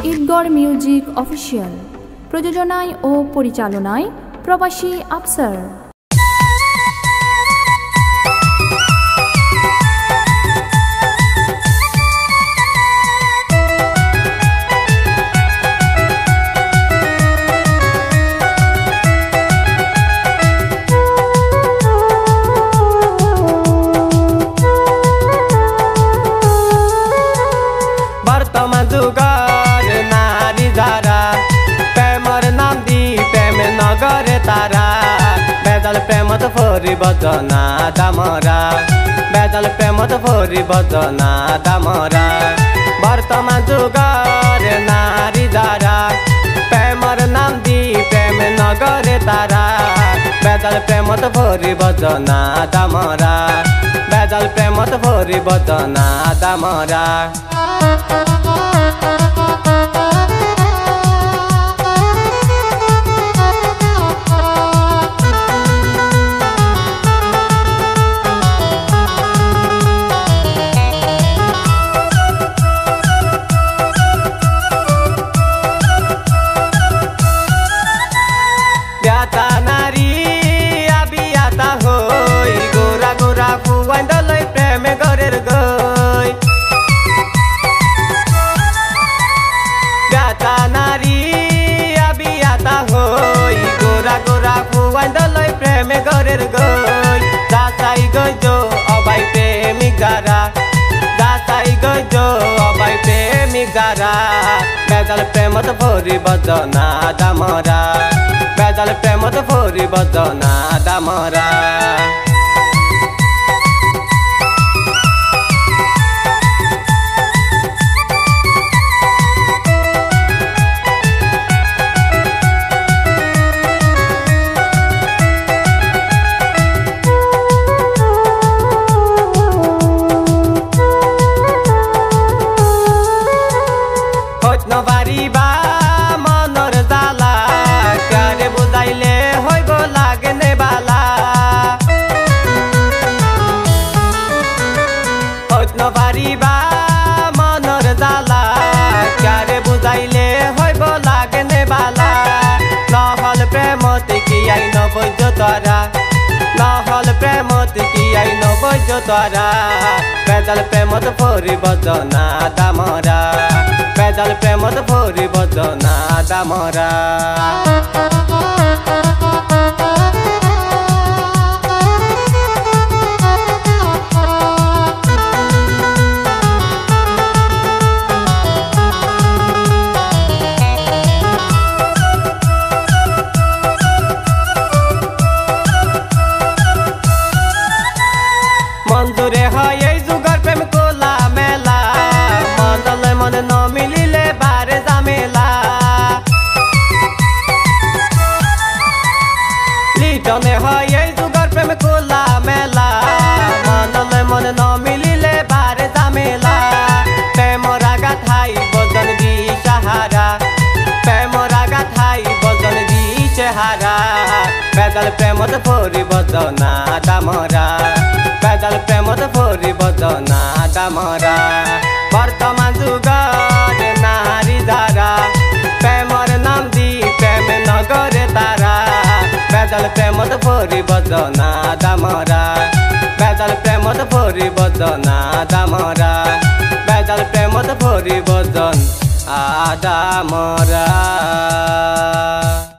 Idgarh music official প্রযোজনায় ও পরিচালনায় প্রবাসী আফসার। বর্তমান যুগর নারী যারা প্রেমর নাম দি প্রেম নগরে তারা বেজাল প্রেমত ফরিব জনা দামরা বেজাল প্রেমত ফরিব জনা দামরা বর্তমান যুগর নারী যারা প্রেমর নাম দি প্রেম নগরে তারা বেজাল প্রেমত ফরিব জনা দামরা বেজাল প্রেমত ফরিব জনা দামরা। ব্যাতা নারী আবিয়াতা হই গোরা গোরা ফুয়াইন্দলই প্রেমে ঘরের গই ব্যাতা নারী আবিয়াতা হই গোরা গোরা ফুয়াইন্দলই প্রেমে ঘরের গই যাচাই গইজ অবাই প্রেমিক যারা যাচাই গইজ অবাই প্রেমিক যারা বেজাল প্রেমত ফরিব জনা দামরা বেজাল প্রেমত ফরিব জনা দামরা। নবারিবা মনর জালা কারে বুঝাইলে হইব লাগে নে বালা নবারিবা মনর জালা কারে বুঝাইলে হইব লাগে নে বালা নহল প্রেমত কি আই নবৈজ তোরা নহল প্রেমত কি আই নবৈজ তোরা বেজাল প্রেমত ফরিব জনা দামরা বেজাল প্রেমত ফরিব জনা দামরা। মঞ্জুরে হয় এই যুগর প্রেম কোলা মেলা মন্দলে মনে ন মিলিলে বারে জামেলা লিটনে হয় এই যুগর প্রেম কোলা মেলা মন্দলে মনে ন মিলিলে বারে জামেলা প্রেমর আঘাত হাই বজন দি সাহারা প্রেমর আঘাত হাই বজন দি চেহারা বেজাল প্রেমত ফরিব জনা দামরা বেজাল প্রেমত ফরিব জনা দামরা বর্তমান যুগর নারী যারা প্রেমর নাম দি প্রেম নগরে তারা বেজাল প্রেমত ফরিব জনা দামরা বেজাল প্রেমত ফরিব জনা দামরা বেজাল প্রেমত ফরিব জন আদামরা।